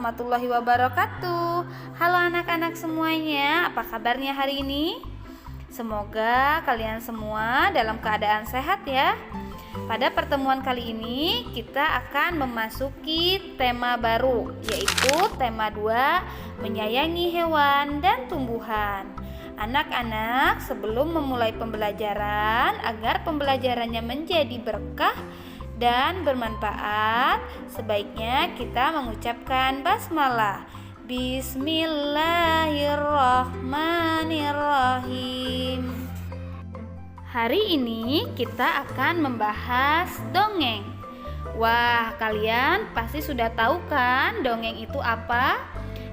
warahmatullahi wabarakatuh. Halo anak-anak semuanya, apa kabarnya hari ini? Semoga kalian semua dalam keadaan sehat ya. Pada pertemuan kali ini kita akan memasuki tema baru, yaitu tema 2, menyayangi hewan dan tumbuhan. Anak-anak, sebelum memulai pembelajaran, agar pembelajarannya menjadi berkah dan bermanfaat, sebaiknya kita mengucapkan basmalah. Bismillahirrahmanirrahim. Hari ini kita akan membahas dongeng. Wah, kalian pasti sudah tahu kan dongeng itu apa?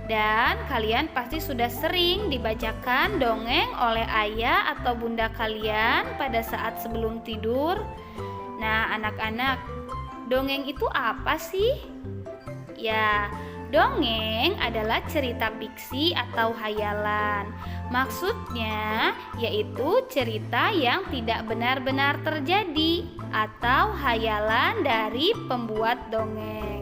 Dan kalian pasti sudah sering dibacakan dongeng oleh ayah atau bunda kalian pada saat sebelum tidur. Nah, anak-anak, dongeng itu apa sih? Ya, dongeng adalah cerita fiksi atau hayalan. Maksudnya yaitu cerita yang tidak benar-benar terjadi atau hayalan dari pembuat dongeng.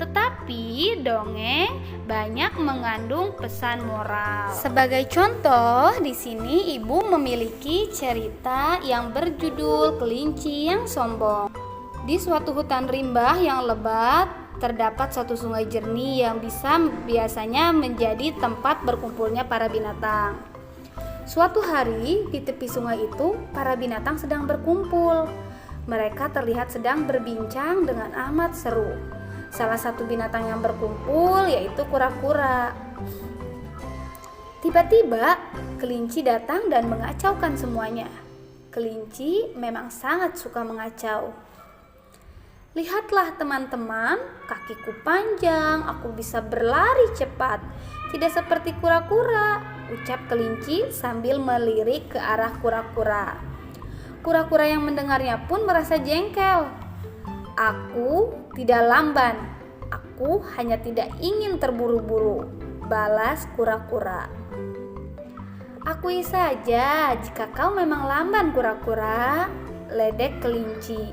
Tetapi dongeng banyak mengandung pesan moral. Sebagai contoh, di sini ibu memiliki cerita yang berjudul Kelinci yang Sombong. Di suatu hutan rimba yang lebat, terdapat suatu sungai jernih yang biasanya menjadi tempat berkumpulnya para binatang. Suatu hari, di tepi sungai itu, para binatang sedang berkumpul. Mereka terlihat sedang berbincang dengan amat seru. Salah satu binatang yang berkumpul yaitu kura-kura. Tiba-tiba, kelinci datang dan mengacaukan semuanya. Kelinci memang sangat suka mengacau. Lihatlah teman-teman, kakiku panjang, aku bisa berlari cepat. Tidak seperti kura-kura, ucap kelinci sambil melirik ke arah kura-kura. Kura-kura yang mendengarnya pun merasa jengkel. Aku tidak lamban, aku hanya tidak ingin terburu-buru, balas kura-kura. Akui saja jika kau memang lamban kura-kura, ledek kelinci.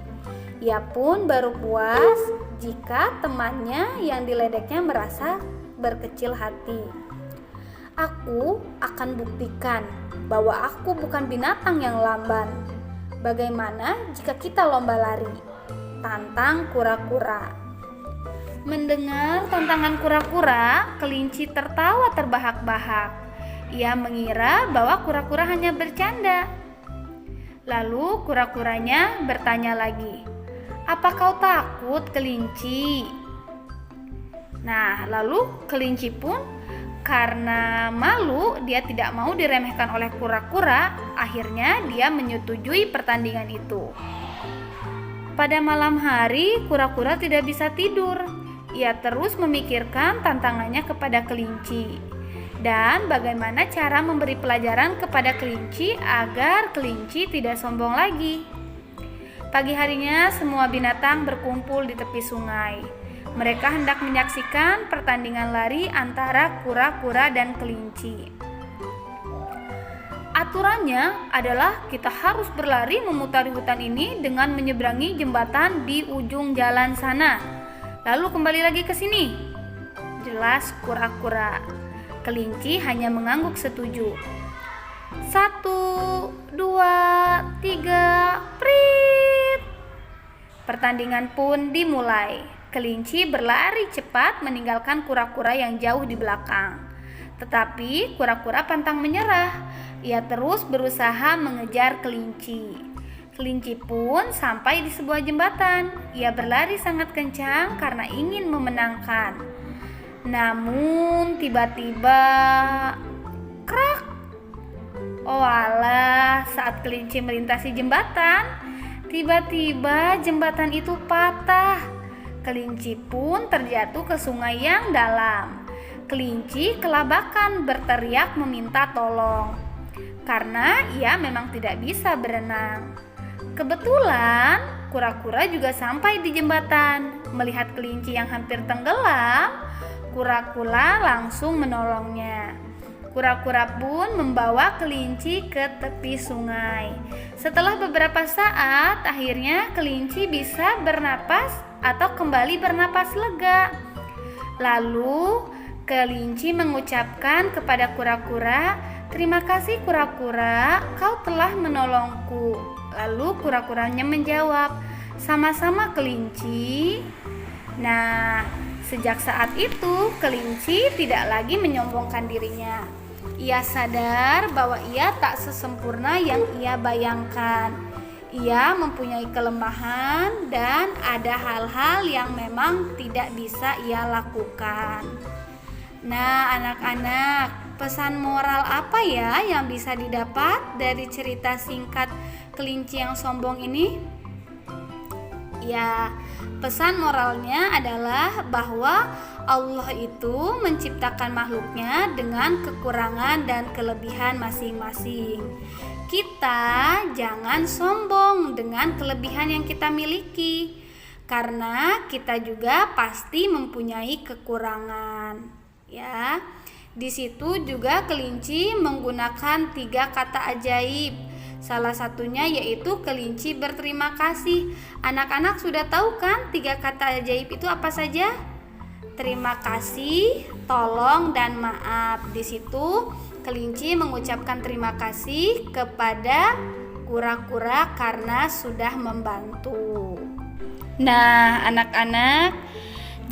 Ia pun baru puas jika temannya yang diledeknya merasa berkecil hati. Aku akan buktikan bahwa aku bukan binatang yang lamban. Bagaimana jika kita lomba lari? Tantang kura-kura. Mendengar tantangan kura-kura, kelinci tertawa terbahak-bahak. Ia mengira bahwa kura-kura hanya bercanda. Lalu kura-kuranya bertanya lagi, "Apa kau takut, kelinci?" Nah, lalu kelinci pun karena malu dia tidak mau diremehkan oleh kura-kura, akhirnya dia menyetujui pertandingan itu. Pada malam hari, kura-kura tidak bisa tidur. Ia terus memikirkan tantangannya kepada kelinci dan bagaimana cara memberi pelajaran kepada kelinci agar kelinci tidak sombong lagi. Pagi harinya, semua binatang berkumpul di tepi sungai. Mereka hendak menyaksikan pertandingan lari antara kura-kura dan kelinci. Aturannya adalah kita harus berlari memutari hutan ini dengan menyeberangi jembatan di ujung jalan sana. Lalu kembali lagi ke sini, jelas kura-kura. Kelinci hanya mengangguk setuju. 1, 2, 3, prit. Pertandingan pun dimulai. Kelinci berlari cepat meninggalkan kura-kura yang jauh di belakang. Tetapi kura-kura pantang menyerah. Ia terus berusaha mengejar kelinci. Kelinci pun sampai di sebuah jembatan. Ia berlari sangat kencang karena ingin memenangkan. Namun tiba-tiba, krak! Oh alah, saat kelinci melintasi jembatan, tiba-tiba jembatan itu patah. Kelinci pun terjatuh ke sungai yang dalam. Kelinci kelabakan berteriak meminta tolong karena ia memang tidak bisa berenang. Kebetulan kura-kura juga sampai di jembatan. Melihat kelinci yang hampir tenggelam, kura-kura langsung menolongnya. Kura-kura pun membawa kelinci ke tepi sungai. Setelah beberapa saat, akhirnya kelinci bisa bernapas atau kembali bernapas lega. Lalu kelinci mengucapkan kepada kura-kura, "Terima kasih kura-kura, kau telah menolongku." Lalu kura-kuranya menjawab, "Sama-sama kelinci." Nah, sejak saat itu kelinci tidak lagi menyombongkan dirinya. Ia sadar bahwa ia tak sesempurna yang ia bayangkan. Ia mempunyai kelemahan dan ada hal-hal yang memang tidak bisa ia lakukan. Nah, anak-anak, pesan moral apa ya yang bisa didapat dari cerita singkat kelinci yang sombong ini? Ya, pesan moralnya adalah bahwa Allah itu menciptakan makhluknya dengan kekurangan dan kelebihan masing-masing. Kita jangan sombong dengan kelebihan yang kita miliki, karena kita juga pasti mempunyai kekurangan. Ya, di situ juga kelinci menggunakan 3 kata ajaib. Salah satunya yaitu kelinci berterima kasih. Anak-anak sudah tahu kan 3 kata ajaib itu apa saja? Terima kasih, tolong, dan maaf. Di situ kelinci mengucapkan terima kasih kepada kura-kura karena sudah membantu. Nah, anak-anak,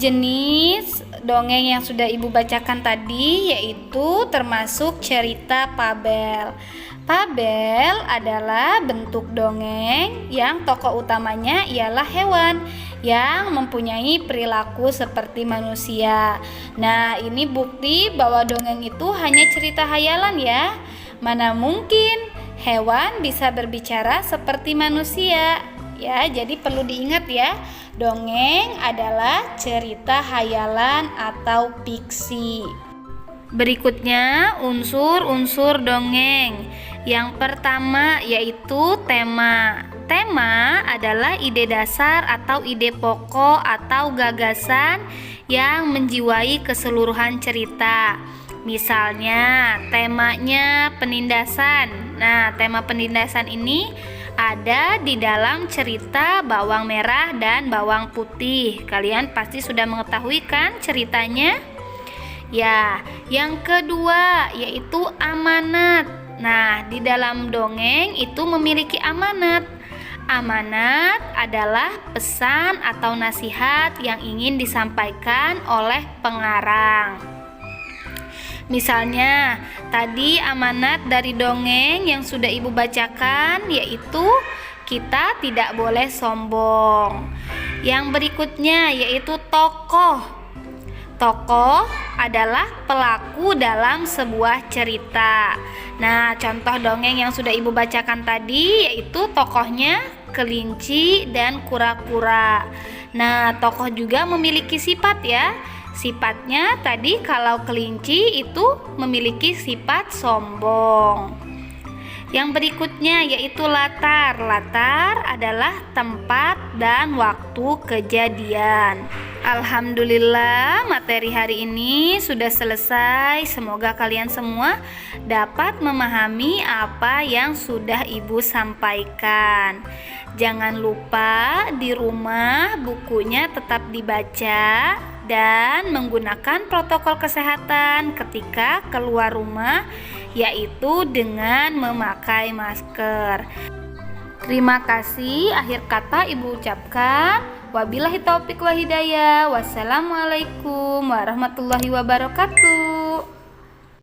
jenis dongeng yang sudah Ibu bacakan tadi yaitu termasuk cerita fabel. Fabel adalah bentuk dongeng yang tokoh utamanya ialah hewan yang mempunyai perilaku seperti manusia. Nah, ini bukti bahwa dongeng itu hanya cerita hayalan ya. Mana mungkin hewan bisa berbicara seperti manusia. Ya, jadi perlu diingat ya, dongeng adalah cerita hayalan atau fiksi. Berikutnya unsur-unsur dongeng. Yang pertama yaitu tema. Tema adalah ide dasar atau ide pokok atau gagasan yang menjiwai keseluruhan cerita. Misalnya temanya penindasan. Nah, tema penindasan ini ada di dalam cerita Bawang Merah dan Bawang Putih. Kalian pasti sudah mengetahui kan ceritanya? Ya, yang kedua yaitu amanat. Nah, di dalam dongeng itu memiliki amanat. Amanat adalah pesan atau nasihat yang ingin disampaikan oleh pengarang. Misalnya, tadi amanat dari dongeng yang sudah Ibu bacakan yaitu kita tidak boleh sombong. Yang berikutnya yaitu tokoh. Tokoh adalah pelaku dalam sebuah cerita. Nah, contoh dongeng yang sudah Ibu bacakan tadi yaitu tokohnya kelinci dan kura-kura. Nah, tokoh juga memiliki sifat ya. Sifatnya tadi kalau kelinci itu memiliki sifat sombong. Yang berikutnya yaitu latar. Latar adalah tempat dan waktu kejadian. Alhamdulillah, materi hari ini sudah selesai. Semoga kalian semua dapat memahami apa yang sudah Ibu sampaikan. Jangan lupa di rumah bukunya tetap dibaca dan menggunakan protokol kesehatan ketika keluar rumah, yaitu dengan memakai masker. Terima kasih. Akhir kata Ibu ucapkan wabillahi taufik wal hidayah. Wassalamualaikum warahmatullahi wabarakatuh.